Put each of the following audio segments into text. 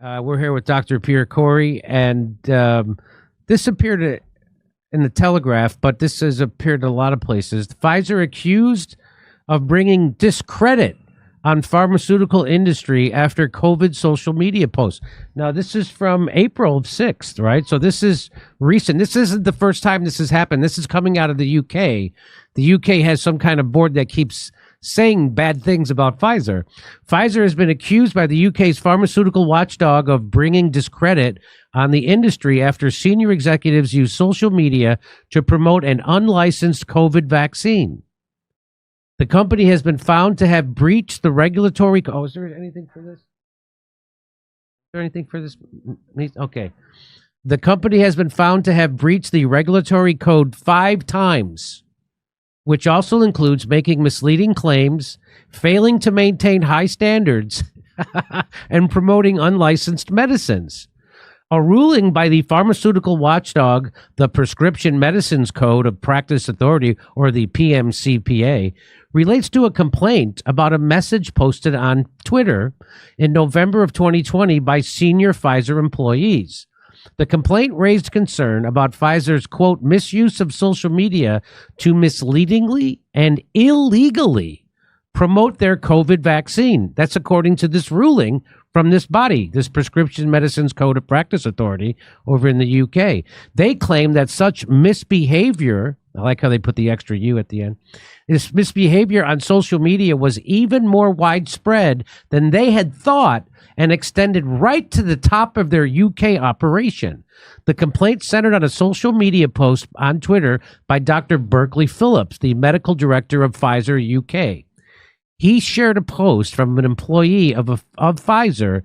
We're here with Dr. Pierre Corey, and this appeared in the Telegraph, but this has appeared in a lot of places. Pfizer accused of bringing discredit on pharmaceutical industry after COVID social media posts. Now, this is from April 6th, right? So this is recent. This isn't the first time this has happened. This is coming out of the UK. The UK has some kind of board that keeps saying bad things about Pfizer. Pfizer has been accused by the UK's pharmaceutical watchdog of bringing discredit on the industry after senior executives used social media to promote an unlicensed COVID vaccine. The company has been found to have breached the regulatory. Oh, is there anything for this? Is there anything for this? Okay. The company has been found to have breached the regulatory code 5 times, which also includes making misleading claims, failing to maintain high standards, and promoting unlicensed medicines. A ruling by the pharmaceutical watchdog, the Prescription Medicines Code of Practice Authority, or the PMCPA, relates to a complaint about a message posted on Twitter in November of 2020 by senior Pfizer employees. The complaint raised concern about Pfizer's, quote, misuse of social media to misleadingly and illegally promote their COVID vaccine. That's according to this ruling from this body, this Prescription Medicines Code of Practice Authority over in the UK. They claim that such misbehavior, I like how they put the extra U at the end, this misbehavior on social media was even more widespread than they had thought and extended right to the top of their UK operation. The complaint centered on a social media post on Twitter by Dr. Berkeley Phillips, the medical director of Pfizer UK. He shared a post from an employee of Pfizer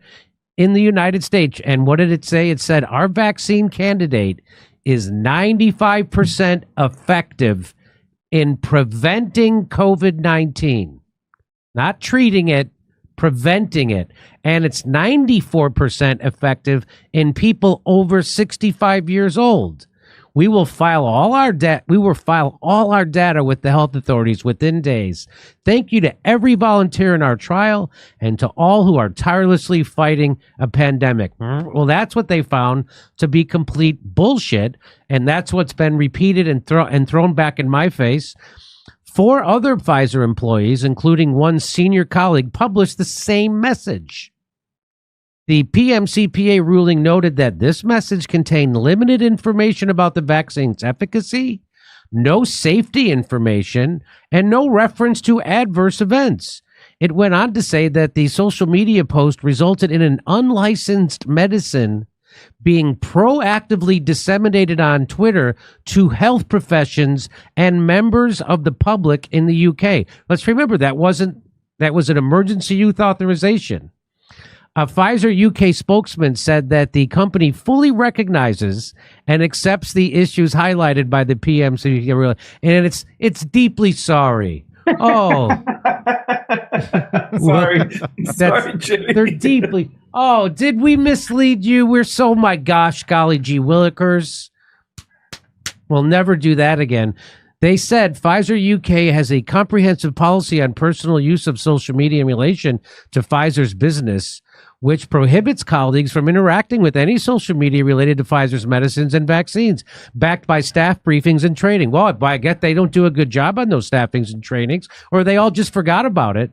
in the United States. And what did it say? It said, our vaccine candidate is 95% effective in preventing COVID-19, not treating it, preventing it. And it's 94% effective in people over 65 years old. We will file all our data with the health authorities within days. Thank you to every volunteer in our trial and to all who are tirelessly fighting a pandemic. Well, that's what they found to be complete bullshit, and that's what's been repeated and thrown back in my face. 4 other Pfizer employees, including one senior colleague, published the same message. The PMCPA ruling noted that this message contained limited information about the vaccine's efficacy, no safety information, and no reference to adverse events. It went on to say that the social media post resulted in an unlicensed medicine being proactively disseminated on Twitter to health professions and members of the public in the UK. Let's remember that was an emergency use authorization. A Pfizer UK spokesman said that the company fully recognizes and accepts the issues highlighted by the PMC, and it's deeply sorry. Oh, sorry, Jimmy. They're deeply. Oh, did we mislead you? We're so, my gosh, golly gee willikers. We'll never do that again. They said Pfizer UK has a comprehensive policy on personal use of social media in relation to Pfizer's business, which prohibits colleagues from interacting with any social media related to Pfizer's medicines and vaccines, backed by staff briefings and training. Well, I get they don't do a good job on those staffings and trainings, or they all just forgot about it.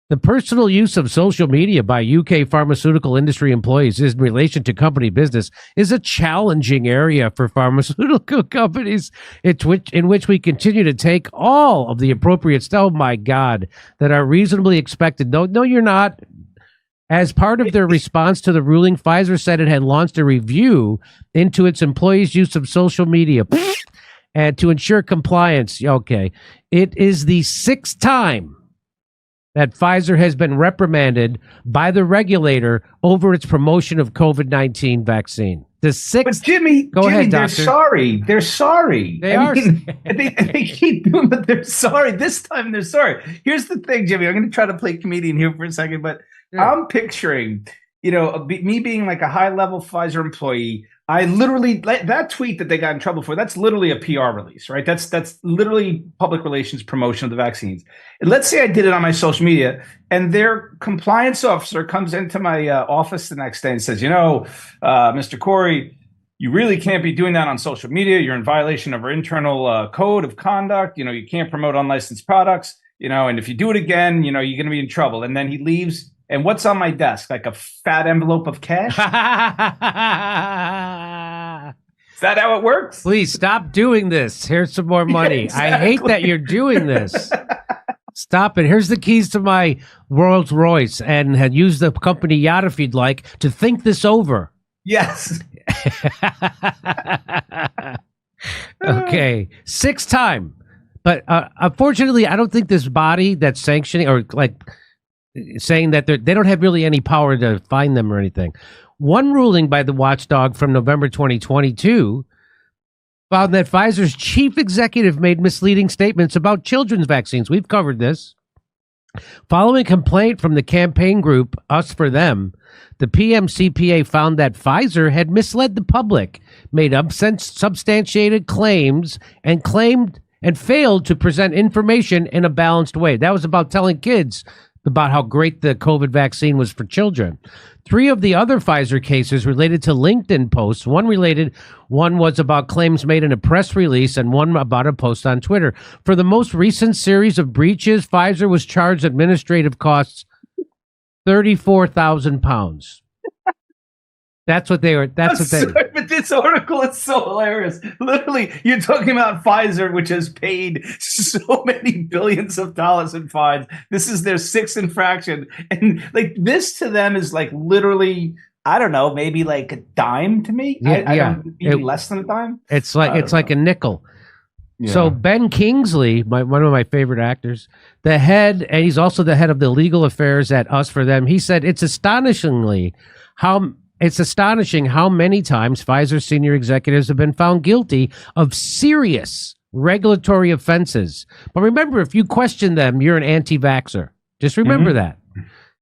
The personal use of social media by UK pharmaceutical industry employees in relation to company business is a challenging area for pharmaceutical companies, in which we continue to take all of the appropriate steps, oh my God, that are reasonably expected. No, you're not. As part of their response to the ruling, Pfizer said it had launched a review into its employees' use of social media and to ensure compliance. Okay. It is the 6th time that Pfizer has been reprimanded by the regulator over its promotion of COVID-19 vaccine. The 6th. But Jimmy, ahead, they're doctor. sorry. They're sorry. They keep doing, but they're sorry. This time they're sorry. Here's the thing, Jimmy. I'm going to try to play comedian here for a second, but I'm picturing, me being like a high level Pfizer employee, I literally that tweet that they got in trouble for, that's literally a PR release, right? That's literally public relations promotion of the vaccines. And let's say I did it on my social media, and their compliance officer comes into my office the next day and says, Mr. Corey, you really can't be doing that on social media. You're in violation of our internal code of conduct. You can't promote unlicensed products, and if you do it again, you're going to be in trouble. And then he leaves. And what's on my desk? Like a fat envelope of cash? Is that how it works? Please stop doing this. Here's some more money. Yeah, exactly. I hate that you're doing this. Stop it. Here's the keys to my Rolls Royce, and use the company yacht if you'd like to think this over. Yes. Okay. 6th time. But unfortunately, I don't think this body that's sanctioning or saying that they don't have really any power to fine them or anything. One ruling by the watchdog from November 2022 found that Pfizer's chief executive made misleading statements about children's vaccines. We've covered this. Following complaint from the campaign group Us for Them, the PMCPA found that Pfizer had misled the public, made unsubstantiated claims, and failed to present information in a balanced way. That was about telling kids about how great the COVID vaccine was for children. 3 of the other Pfizer cases related to LinkedIn posts. One was about claims made in a press release, and one about a post on Twitter. For the most recent series of breaches, Pfizer was charged administrative costs £34,000. That's what they were. But this article is so hilarious. Literally, you're talking about Pfizer, which has paid so many billions of dollars in fines. This is their 6th infraction. And this to them is literally, I don't know, maybe like a dime to me. Maybe less than a dime. It's like a nickel. Yeah. So Ben Kingsley, one of my favorite actors, the head, and he's also the head of the legal affairs at Us for Them. He said, it's astonishing how many times Pfizer senior executives have been found guilty of serious regulatory offenses. But remember, if you question them, you're an anti-vaxxer. Just remember that.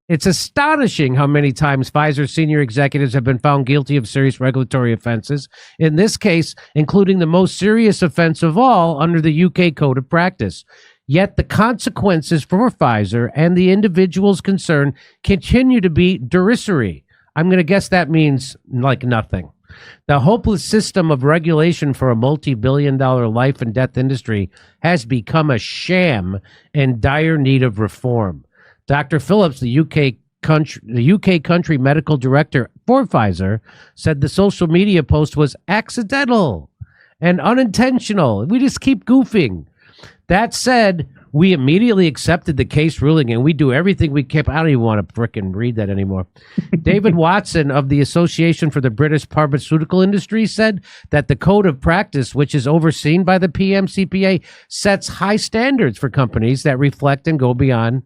It's astonishing how many times Pfizer senior executives have been found guilty of serious regulatory offenses, in this case, including the most serious offense of all under the UK Code of Practice. Yet the consequences for Pfizer and the individuals concerned continue to be derisory. I'm going to guess that means nothing. The hopeless system of regulation for a multi-billion-dollar life and death industry has become a sham in dire need of reform. Dr. Phillips, the UK country medical director for Pfizer, said the social media post was accidental and unintentional. We just keep goofing. That said, we immediately accepted the case ruling, and we do everything we can. I don't even want to frickin' read that anymore. David Watson of the Association for the British Pharmaceutical Industry said that the code of practice, which is overseen by the PMCPA, sets high standards for companies that reflect and go beyond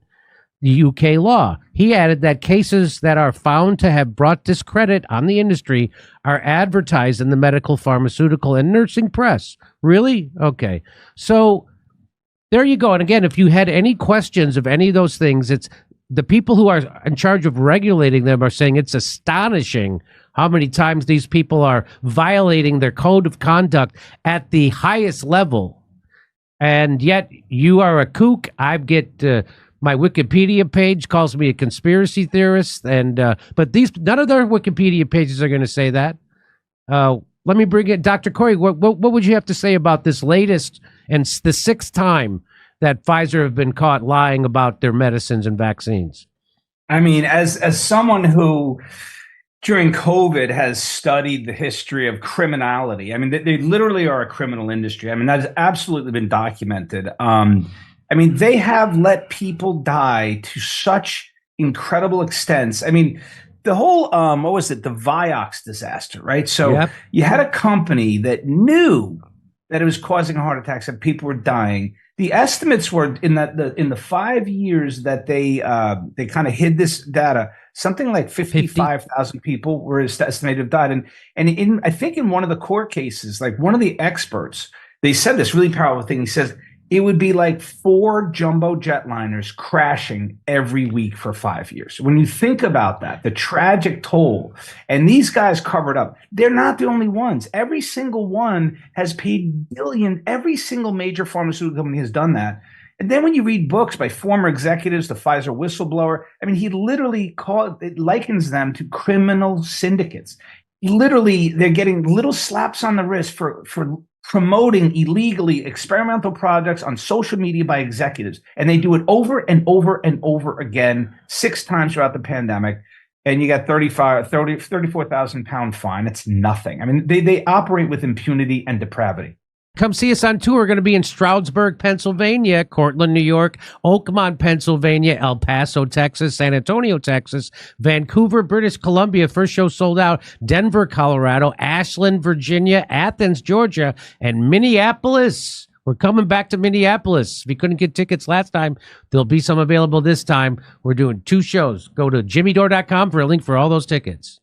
the UK law. He added that cases that are found to have brought discredit on the industry are advertised in the medical, pharmaceutical, and nursing press. Really? Okay. So there you go. And again, if you had any questions of any of those things, it's the people who are in charge of regulating them are saying it's astonishing how many times these people are violating their code of conduct at the highest level. And yet you are a kook. I get my Wikipedia page calls me a conspiracy theorist, but none of their Wikipedia pages are going to say that. Let me bring in Dr. Corey. What would you have to say about this latest and the 6th time that Pfizer have been caught lying about their medicines and vaccines? I mean, as someone who during COVID has studied the history of criminality, I mean, they literally are a criminal industry. I mean, that has absolutely been documented. I mean, they have let people die to such incredible extents. I mean, the whole, what was it? The Vioxx disaster, right? So you had a company that knew that it was causing heart attacks and people were dying. The estimates were in the 5 years that they kind of hid this data, something like 55,000 people were estimated to have died. And I think in one of the court cases, like one of the experts, they said this really powerful thing. He says, it would be like 4 jumbo jetliners crashing every week for 5 years. When you think about that, the tragic toll, and these guys covered up, they're not the only ones. Every single one has paid billions. Every single major pharmaceutical company has done that. And then when you read books by former executives, the Pfizer whistleblower, I mean, he literally likens them to criminal syndicates. Literally, they're getting little slaps on the wrist for promoting illegally experimental projects on social media by executives. And they do it over and over and over again, 6 times throughout the pandemic. And you got 34,000 pound fine. It's nothing. I mean, they operate with impunity and depravity. Come see us on tour. We're going to be in Stroudsburg, Pennsylvania, Cortland, New York, Oakmont, Pennsylvania, El Paso, Texas, San Antonio, Texas, Vancouver, British Columbia. First show sold out. Denver, Colorado, Ashland, Virginia, Athens, Georgia, and Minneapolis. We're coming back to Minneapolis. If you couldn't get tickets last time, there'll be some available this time. We're doing 2 shows. Go to jimmydore.com for a link for all those tickets.